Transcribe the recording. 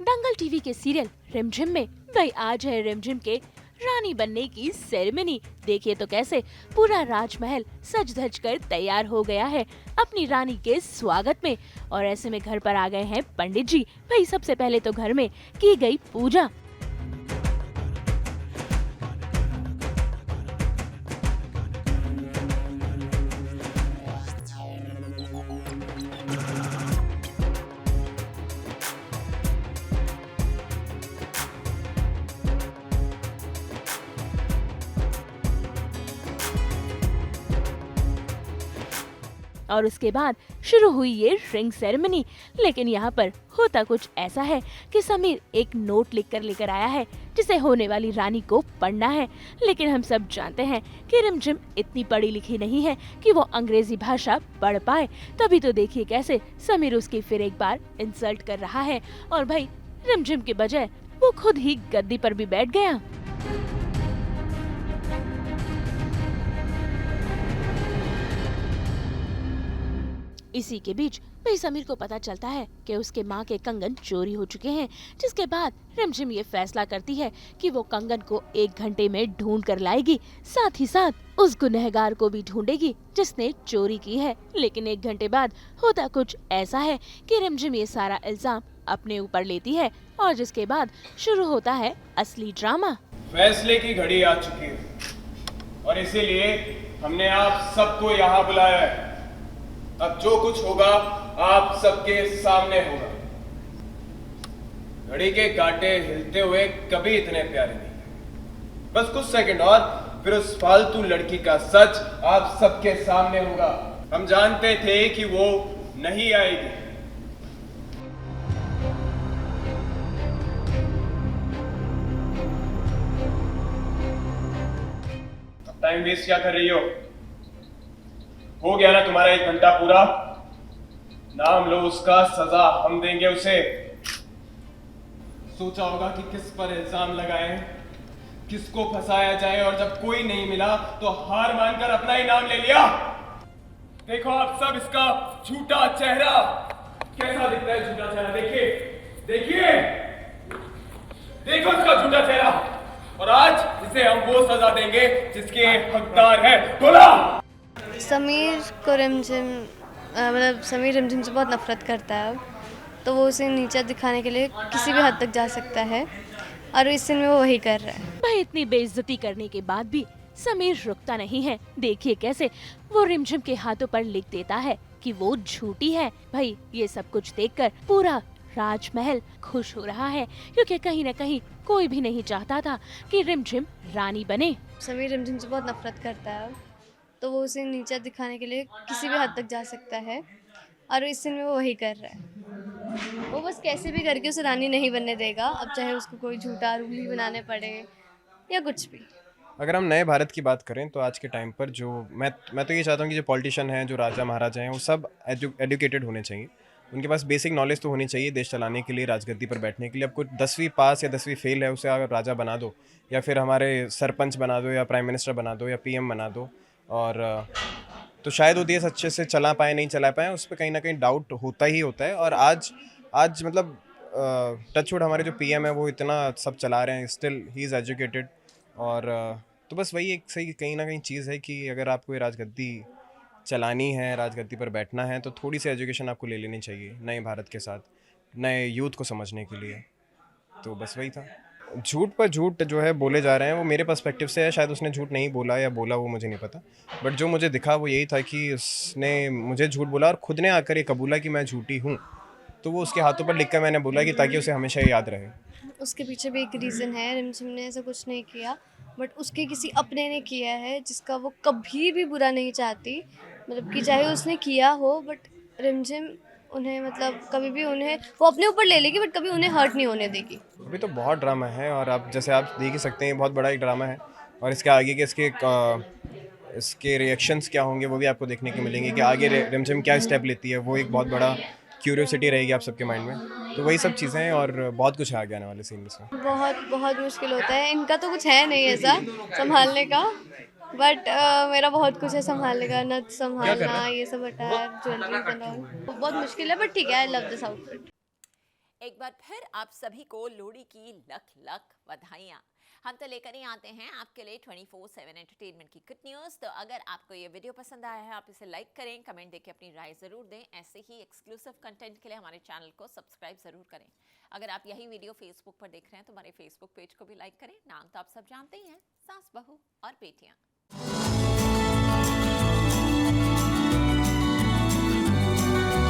दंगल TV के serial रिमझिम में भाई आज है रिमझिम के रानी बनने की सेरेमनी। देखिए तो कैसे पूरा राजमहल सज धज कर तैयार हो गया है अपनी रानी के स्वागत में। और ऐसे में घर पर आ गए हैं पंडित जी। भाई सबसे पहले तो घर में की गई पूजा। और उसके बाद शुरू हुई ये रिंग सेरेमनी। लेकिन यहाँ पर होता कुछ ऐसा है कि समीर एक नोट लिखकर लेकर आया है जिसे होने वाली रानी को पढ़ना है। लेकिन हम सब जानते हैं कि रिमझिम इतनी पढ़ी लिखी नहीं है कि वो अंग्रेजी भाषा पढ़ पाए। तभी तो देखिए कैसे समीर उसकी फिर एक बार इंसल्ट कर रहा है और भाई रिमझिम के बजाय वो खुद ही गद्दी पर भी बैठ गया। इसी के बीच भाई समीर को पता चलता है कि उसके माँ के कंगन चोरी हो चुके हैं, जिसके बाद रिमझिम ये फैसला करती है कि वो कंगन को 1 घंटे में ढूंढ कर लाएगी, साथ ही साथ उस गुनहगार को भी ढूंढेगी जिसने चोरी की है। लेकिन 1 घंटे बाद होता कुछ ऐसा है कि रिमझिम ये सारा इल्जाम अपने ऊपर लेती है और जिसके बाद शुरू होता है असली ड्रामा। फैसले की घड़ी आ चुकी है और इसीलिए हमने आप सबको यहाँ बुलाया है। अब जो कुछ होगा आप सबके सामने होगा। घड़ी के कांटे हिलते हुए कभी इतने प्यारे नहीं। बस कुछ सेकंड और फिर उस फालतू लड़की का सच आप सबके सामने होगा। हम जानते थे कि वो नहीं आएगी। टाइम वेस्ट क्या कर रही हो गया ना तुम्हारा 1 घंटा पूरा। नाम लो उसका, सजा हम देंगे उसे। सोचा होगा कि किस पर इल्जाम लगाएं, किसको फंसाया जाए, और जब कोई नहीं मिला तो हार मानकर अपना ही नाम ले लिया। देखो आप सब इसका झूठा चेहरा कैसा दिखता है। झूठा चेहरा देखिए, देखिए, देखो इसका झूठा चेहरा। और आज इसे हम वो सजा देंगे जिसके हकदार है। बोला समीर को समीर रिमझिम से बहुत नफरत करता है अब, तो वो उसे नीचा दिखाने के लिए किसी भी हद तक जा सकता है और इस सीन में वो वही कर रहा है। भाई इतनी बेइज्जती करने के बाद भी समीर रुकता नहीं है। देखिए कैसे वो रिमझिम के हाथों पर लिख देता है कि वो झूठी है। भाई ये सब कुछ देखकर पूरा राजमहल खुश हो रहा है, क्योंकि कहीं न कहीं कोई भी नहीं चाहता था कि रिमझिम रानी बने। समीर रिमझिम से बहुत नफरत करता है अब, तो वो उसे नीचा दिखाने के लिए किसी भी हद तक जा सकता है और इस सीन में वो वही कर रहा है। वो बस कैसे भी करके उसे रानी नहीं बनने देगा, अब चाहे उसको कोई झूठा रूल ही बनाने पड़े या कुछ भी। अगर हम नए भारत की बात करें तो आज के टाइम पर जो मैं तो ये चाहता हूँ कि जो पॉलिटिशियन हैं, जो राजा महाराजा हैं, वो सब एजुकेटेड होने चाहिए। उनके पास बेसिक नॉलेज तो होनी चाहिए देश चलाने के लिए, राजगद्दी पर बैठने के लिए। अब कुछ 10वीं पास या 10वीं फेल है, उसे अगर राजा बना दो या फिर हमारे सरपंच बना दो या प्राइम मिनिस्टर बना दो या PM बना दो, और तो शायद वो देश अच्छे से चला पाए नहीं चला पाए, उस पर कहीं ना कहीं डाउट होता ही होता है। और आज मतलब टचवुड हमारे जो PM है वो इतना सब चला रहे हैं, स्टिल ही इज़ एजुकेटेड। और तो बस वही एक सही कहीं ना कहीं चीज़ है कि अगर आपको ये राजगद्दी चलानी है, राजगद्दी पर बैठना है, तो थोड़ी सी एजुकेशन आपको ले लेनी चाहिए नए भारत के साथ, नए यूथ को समझने के लिए। तो बस वही था। झूठ पर झूठ जो है बोले जा रहे हैं, वो मेरे पर्सपेक्टिव से है। शायद उसने झूठ नहीं बोला या बोला वो मुझे नहीं पता, बट जो मुझे दिखा वो यही था कि उसने मुझे झूठ बोला और खुद ने आकर ये कबूला कि मैं झूठी हूँ। तो वो उसके हाथों पर लिख कर मैंने बोला कि ताकि उसे हमेशा याद रहे। उसके पीछे भी एक रीज़न है। रिमझिम ने ऐसा कुछ नहीं किया, बट उसके किसी अपने ने किया है जिसका वो कभी भी बुरा नहीं चाहती। मतलब कि चाहे उसने किया हो, बट रिमझिम उन्हें मतलब कभी भी उन्हें वो अपने ऊपर ले लेगी, बट कभी उन्हें हर्ट नहीं होने देगी। अभी तो बहुत ड्रामा है और आप जैसे आप देख ही सकते हैं, बहुत बड़ा एक ड्रामा है। और इसके आगे के इसके रिएक्शंस क्या होंगे वो भी आपको देखने को मिलेंगे कि आगे रिमझिम क्या स्टेप लेती है। वो एक बहुत बड़ा क्यूरियोसिटी रहेगी आप सबके माइंड में। तो वही सब चीज़ें हैं और बहुत कुछ है आगे आने वाले सीन में। बहुत मुश्किल होता है। इनका तो कुछ है नहीं ऐसा संभालने का, बट मेरा बहुत कुछ है संभालने का। नथ संभालना, ये सब अटायर, ज्वेलरी, बहुत मुश्किल है, बट ठीक है। I love this outfit. एक बार फिर आप सभी को लोहड़ी की लख लख बधाइयाँ। हम तो लेकर ही आते हैं आपके लिए 24/7 एंटरटेनमेंट की गुड न्यूज़। तो अगर आपको ये वीडियो पसंद आया है, आप इसे लाइक करें, कमेंट देके अपनी राय ज़रूर दें। ऐसे ही एक्सक्लूसिव कंटेंट के लिए हमारे चैनल को सब्सक्राइब ज़रूर करें। अगर आप यही वीडियो फेसबुक पर देख रहे हैं तो हमारे फेसबुक पेज को भी लाइक करें। नाम तो आप सब जानते ही हैं, सास बहू और बेटियाँ।